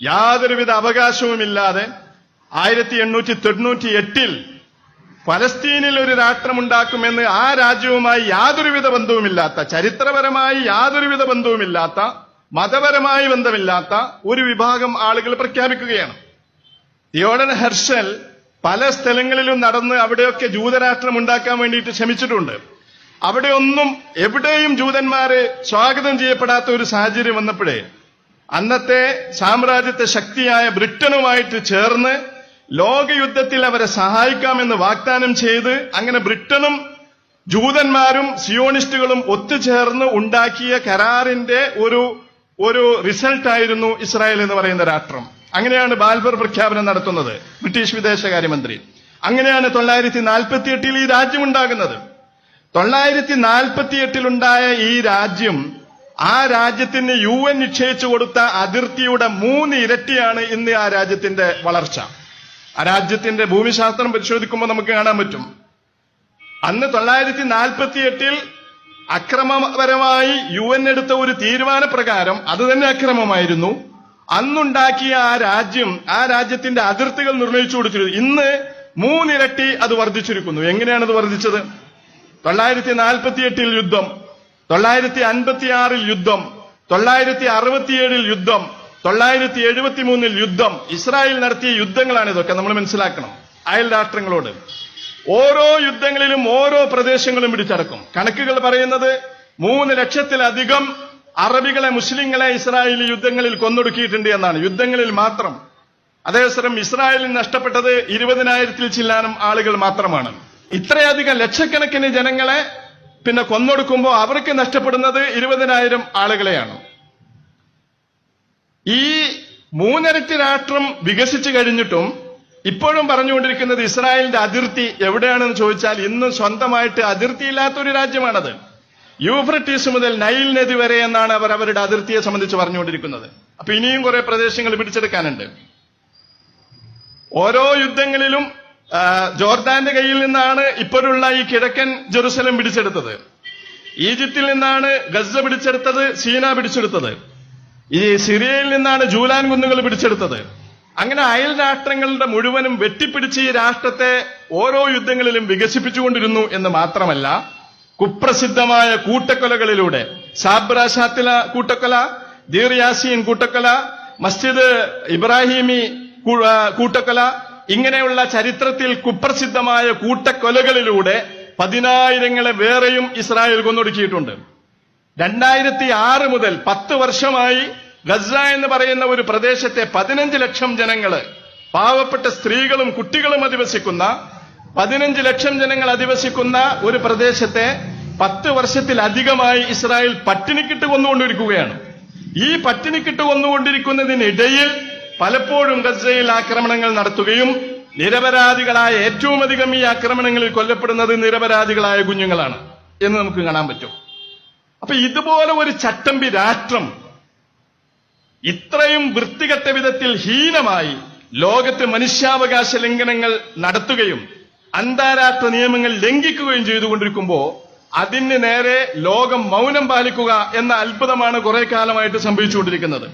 യാതൊരുവിധ അവകാശവുമില്ലാതെ 1898 ഫലസ്തീനിൽ ഒരു രാഷ്ട്രമുണ്ടാക്കുമെന്ന് ആ രാജ്യവുമായി യാതൊരുവിധ ബന്ധവുമില്ലാത്ത, ചരിത്രപരമായി യാതൊരുവിധ ബന്ധവുമില്ലാത്ത, മതപരമായി ബന്ധമില്ലാത്ത ഒരു വിഭാഗം ആളുകൾ പ്രഖ്യാപിക്കുകയാണ്. തിയോഡർ ഹെർഷൽ പല സ്ഥലങ്ങളിലും നടന്ന് അവിടെയൊക്കെ ജൂതരാഷ്ട്രം ഉണ്ടാക്കാൻ വേണ്ടിയിട്ട് ശ്രമിച്ചിട്ടുണ്ട്. അവിടെയൊന്നും എവിടെയും ജൂതന്മാരെ സ്വാഗതം ചെയ്യപ്പെടാത്ത ഒരു സാഹചര്യം വന്നപ്പോഴേ അന്നത്തെ സാമ്രാജ്യത്തെ ശക്തിയായ ബ്രിട്ടനുമായിട്ട് ചേർന്ന് ലോകയുദ്ധത്തിൽ അവരെ സഹായിക്കാമെന്ന് വാഗ്ദാനം ചെയ്ത് അങ്ങനെ ബ്രിട്ടനും ജൂതന്മാരും സിയോണിസ്റ്റുകളും ഒത്തുചേർന്ന് ഉണ്ടാക്കിയ കരാറിന്റെ ഒരു റിസൾട്ടായിരുന്നു ഇസ്രായേൽ എന്ന് പറയുന്ന രാഷ്ട്രം. അങ്ങനെയാണ് ബാൽഫർ പ്രഖ്യാപനം നടത്തുന്നത് ബ്രിട്ടീഷ് വിദേശകാര്യമന്ത്രി. അങ്ങനെയാണ് 1948 ഈ രാജ്യം ഉണ്ടാകുന്നത്. 1948 ഈ രാജ്യം, ആ രാജ്യത്തിന് UN നിശ്ചയിച്ചു കൊടുത്ത അതിർത്തിയുടെ 3 ഇരട്ടിയാണ് ഇന്ന് ആ രാജ്യത്തിന്റെ വളർച്ച. ആ രാജ്യത്തിന്റെ ഭൂമിശാസ്ത്രം പരിശോധിക്കുമ്പോൾ നമുക്ക് കാണാൻ പറ്റും. അന്ന് 1948 അക്രമപരമായി UN എടുത്ത ഒരു തീരുമാനപ്രകാരം അത് തന്നെ അക്രമമായിരുന്നു. അന്നുണ്ടാക്കിയ ആ രാജ്യത്തിന്റെ അതിർത്തികൾ നിർണയിച്ചു കൊടുത്തിരുന്നു. ഇന്ന് 3 ഇരട്ടി അത് വർദ്ധിച്ചിരിക്കുന്നു. എങ്ങനെയാണത് വർദ്ധിച്ചത്? 1948 യുദ്ധം, 1956 യുദ്ധം, 1967 യുദ്ധം, 1973 യുദ്ധം, ഇസ്രായേൽ നടത്തിയ യുദ്ധങ്ങളാണ് ഇതൊക്കെ. നമ്മൾ മനസ്സിലാക്കണം. അയൽ രാഷ്ട്രങ്ങളോട് ഓരോ യുദ്ധങ്ങളിലും ഓരോ പ്രദേശങ്ങളും പിടിച്ചടക്കും. കണക്കുകൾ പറയുന്നത് 3 ലക്ഷത്തിലധികം അറബികളെ, മുസ്ലിങ്ങളെ ഇസ്രായേൽ യുദ്ധങ്ങളിൽ കൊന്നൊടുക്കിയിട്ടുണ്ട് എന്നാണ്. യുദ്ധങ്ങളിൽ മാത്രം. അതേസമയം ഇസ്രായേലിന് നഷ്ടപ്പെട്ടത് 20,000-ൽ ചില്ലാനം ആളുകൾ മാത്രമാണ്. ഇത്രയധികം ലക്ഷക്കണക്കിന് ജനങ്ങളെ പിന്നെ കൊന്നൊടുക്കുമ്പോൾ അവർക്ക് നഷ്ടപ്പെടുന്നത് 20,000 ആളുകളെയാണ്. ഈ 3 ഇരട്ടി രാഷ്ട്രം വികസിച്ചു കഴിഞ്ഞിട്ടും ഇപ്പോഴും പറഞ്ഞുകൊണ്ടിരിക്കുന്നത് ഇസ്രായേലിന്റെ അതിർത്തി എവിടെയാണെന്ന് ചോദിച്ചാൽ ഇന്നും സ്വന്തമായിട്ട് അതിർത്തിയില്ലാത്തൊരു രാജ്യമാണത്. യൂഫ്രട്ടീസ് മുതൽ നൈൽ നദി വരെ എന്നാണ് അവർ അവരുടെ അതിർത്തിയെ സംബന്ധിച്ച് പറഞ്ഞുകൊണ്ടിരിക്കുന്നത്. അപ്പൊ ഇനിയും കുറെ പ്രദേശങ്ങൾ പിടിച്ചെടുക്കാനുണ്ട്. ഓരോ യുദ്ധങ്ങളിലും ജോർദാന്റെ കയ്യിൽ നിന്നാണ് ഇപ്പോഴുള്ള ഈ കിഴക്കൻ ജെറുസലം പിടിച്ചെടുത്തത്. ഈജിപ്തിൽ നിന്നാണ് ഗസ പിടിച്ചെടുത്തത്, സീന പിടിച്ചെടുത്തത്. ഈ സിറിയയിൽ നിന്നാണ് ജൂലാൻ കുന്നുകൾ പിടിച്ചെടുത്തത്. അങ്ങനെ അയൽ രാഷ്ട്രങ്ങളുടെ മുഴുവനും വെട്ടിപ്പിടിച്ച് ഈ രാഷ്ട്രത്തെ ഓരോ യുദ്ധങ്ങളിലും വികസിപ്പിച്ചുകൊണ്ടിരുന്നു എന്ന് മാത്രമല്ല, കുപ്രസിദ്ധമായ കൂട്ടക്കൊലകളിലൂടെ സാബ്ര ഷാത്തില കൂട്ടക്കൊല, ദീർ യാസീൻ കൂട്ടക്കൊല, മസ്ജിദ് ഇബ്രാഹിമി കൂട്ടക്കൊല, ഇങ്ങനെയുള്ള ചരിത്രത്തിൽ കുപ്രസിദ്ധമായ കൂട്ടക്കൊലകളിലൂടെ 10,000-ങ്ങളെ വേറെയും ഇസ്രായേൽ കൊന്നൊടുക്കിയിട്ടുണ്ട്. 2006 മുതൽ 10 വർഷമായി ഗസ എന്ന് പറയുന്ന ഒരു പ്രദേശത്തെ 15 ലക്ഷം ജനങ്ങള്, പാവപ്പെട്ട സ്ത്രീകളും കുട്ടികളും അധിവസിക്കുന്ന 15 ലക്ഷം ജനങ്ങൾ അധിവസിക്കുന്ന ഒരു പ്രദേശത്തെ 10 വർഷത്തിലധികമായി ഇസ്രായേൽ പട്ടിണിക്കിട്ട് കൊന്നുകൊണ്ടിരിക്കുകയാണ്. ഈ പട്ടിണിക്കിട്ട് കൊന്നുകൊണ്ടിരിക്കുന്നതിനിടയിൽ പലപ്പോഴും ഗസയിൽ ആക്രമണങ്ങൾ നടത്തുകയും നിരപരാധികളായ, ഏറ്റവും അധികം ഈ ആക്രമണങ്ങളിൽ കൊല്ലപ്പെടുന്നത് നിരപരാധികളായ കുഞ്ഞുങ്ങളാണ് എന്ന് നമുക്ക് കാണാൻ പറ്റും. അപ്പൊ ഇതുപോലെ ഒരു ചട്ടമ്പി രാഷ്ട്രം ഇത്രയും വൃത്തികെട്ട വിധത്തിൽ ഹീനമായി ലോകത്ത് മനുഷ്യാവകാശ ലംഘനങ്ങൾ നടത്തുകയും അന്താരാഷ്ട്ര നിയമങ്ങൾ ലംഘിക്കുകയും ചെയ്തുകൊണ്ടിരിക്കുമ്പോ അതിന് നേരെ ലോകം മൗനം പാലിക്കുക എന്ന അത്ഭുതമാണ് കുറെ കാലമായിട്ട് സംഭവിച്ചുകൊണ്ടിരിക്കുന്നത്.